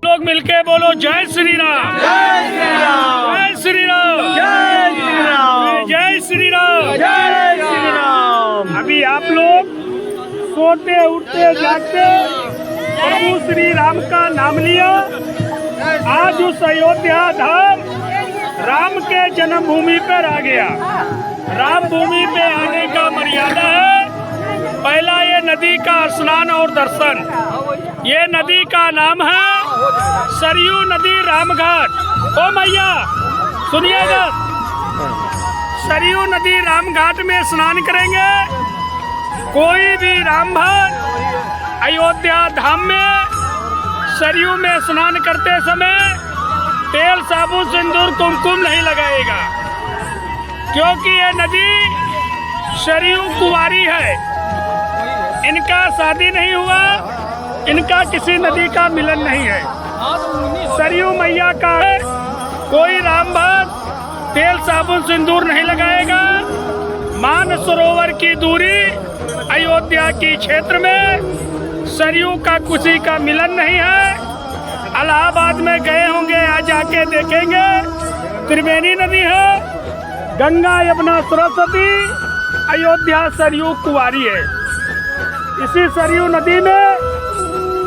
लोग मिलके बोलो जय श्री राम, जय श्री राम, जय श्री राम, जय श्री राम, जय श्री राम, जय श्री राम। अभी आप लोग सोते उठते जागते प्रभु श्री राम का नाम लिया। आज उस अयोध्या धाम राम के जन्मभूमि पर आ गया। राम भूमि पे आने का मर्यादा है। पहला ये नदी का स्नान और दर्शन। ये नदी का नाम है सरयू नदी रामघाट। ओ मैया सुनिएगा, सरयू नदी रामघाट में स्नान करेंगे। कोई भी राम भक्त अयोध्या धाम में सरयू में स्नान करते समय तेल साबुन सिंदूर कुमकुम नहीं लगाएगा, क्योंकि ये नदी सरयू कुंवारी है। इनका शादी नहीं हुआ, इनका किसी नदी का मिलन नहीं है। सरयू मैया का है। कोई राम भक्त तेल साबुन सिंदूर नहीं लगाएगा। मान सरोवर की दूरी अयोध्या की क्षेत्र में सरयू का किसी का मिलन नहीं है। इलाहाबाद में गए होंगे, आज जाके देखेंगे त्रिवेणी नदी है। गंगा यमुना सरस्वती, अयोध्या सरयू कुंवारी है। इसी सरयू नदी में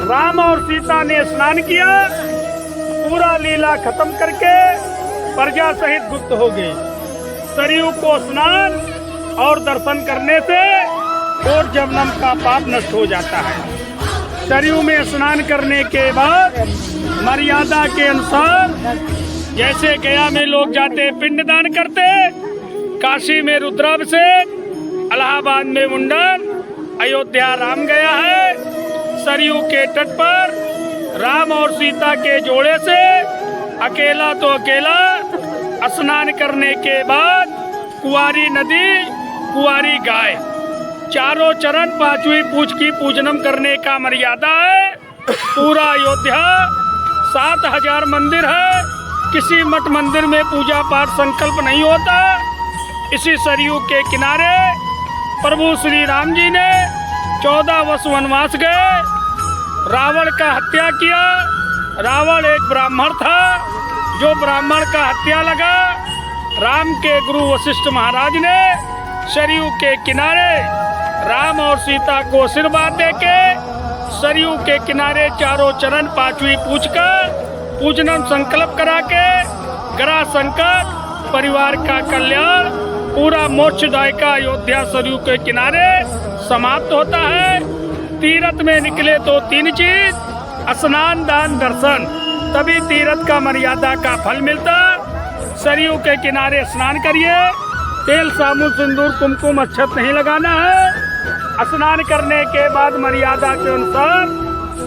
राम और सीता ने स्नान किया। पूरा लीला खत्म करके प्रजा सहित गुप्त हो गई। सरयू को स्नान और दर्शन करने से और जन्म का पाप नष्ट हो जाता है। सरयू में स्नान करने के बाद मर्यादा के अनुसार, जैसे गया में लोग जाते पिंडदान करते, काशी में रुद्राभिषेक, इलाहाबाद में मुंडन, अयोध्या राम गया है। सरयू के तट पर राम और सीता के जोड़े से अकेला तो अकेला स्नान करने के बाद कुंवारी नदी, कुंवारी गाय, चारों चरण पांचवी पूछ की पूजनम करने का मर्यादा है। पूरा अयोध्या 7000 मंदिर है। किसी मठ मंदिर में पूजा पाठ संकल्प नहीं होता। इसी सरयू के किनारे प्रभु श्री राम जी ने 14 वर्ष वनवास गए। रावण का हत्या किया। रावण एक ब्राह्मण था, जो ब्राह्मण का हत्या लगा। राम के गुरु वशिष्ठ महाराज ने सरयू के किनारे राम और सीता को आशीर्वाद देके सरयू के किनारे चारों चरण पांचवी पूछ कर पूजनम संकल्प करा के ग्रह संकट, परिवार का कल्याण, पूरा मोक्षदायक का अयोध्या सरयू के किनारे समाप्त होता है। तीर्थ में निकले तो 3 चीज, स्नान दान दर्शन, तभी तीर्थ का मर्यादा का फल मिलता। सरयू के किनारे स्नान करिए। तेल साबुन सिंदूर कुमकुम अक्षत नहीं लगाना है। स्नान करने के बाद मर्यादा के अनुसार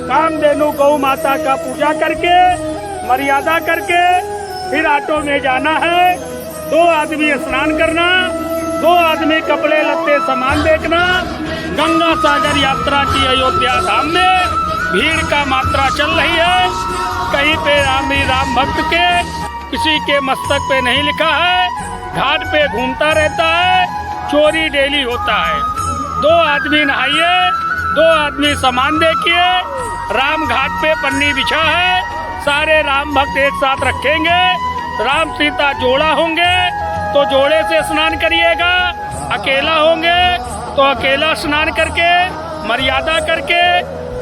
कामधेनु गौ माता का पूजा करके मर्यादा करके फिर ऑटो में जाना है। 2 आदमी स्नान करना, 2 आदमी कपड़े लत्ते सामान देखना। गंगा सागर यात्रा की अयोध्या धाम में भीड़ का मात्रा चल रही है। कहीं पे राम भक्त के किसी के मस्तक पे नहीं लिखा है। घाट पे घूमता रहता है। चोरी डेली होता है। 2 आदमी नहाइए, 2 आदमी सामान देखिए। राम घाट पे पन्नी बिछा है। सारे राम भक्त एक साथ रखेंगे। राम सीता जोड़ा होंगे तो जोड़े से स्नान करिएगा। अकेला होंगे तो अकेला स्नान करके मर्यादा करके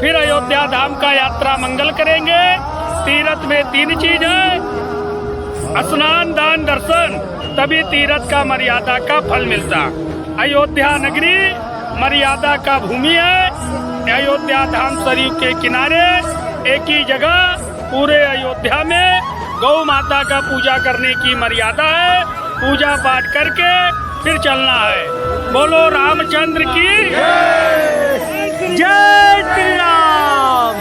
फिर अयोध्या धाम का यात्रा मंगल करेंगे। तीर्थ में 3 चीज है, स्नान दान दर्शन, तभी तीर्थ का मर्यादा का फल मिलता। अयोध्या नगरी मर्यादा का भूमि है। अयोध्या धाम सरयू के किनारे एक ही जगह पूरे अयोध्या में गौ माता का पूजा करने की मर्यादा है। पूजा पाठ करके फिर चलना है। बोलो रामचंद्र की जय।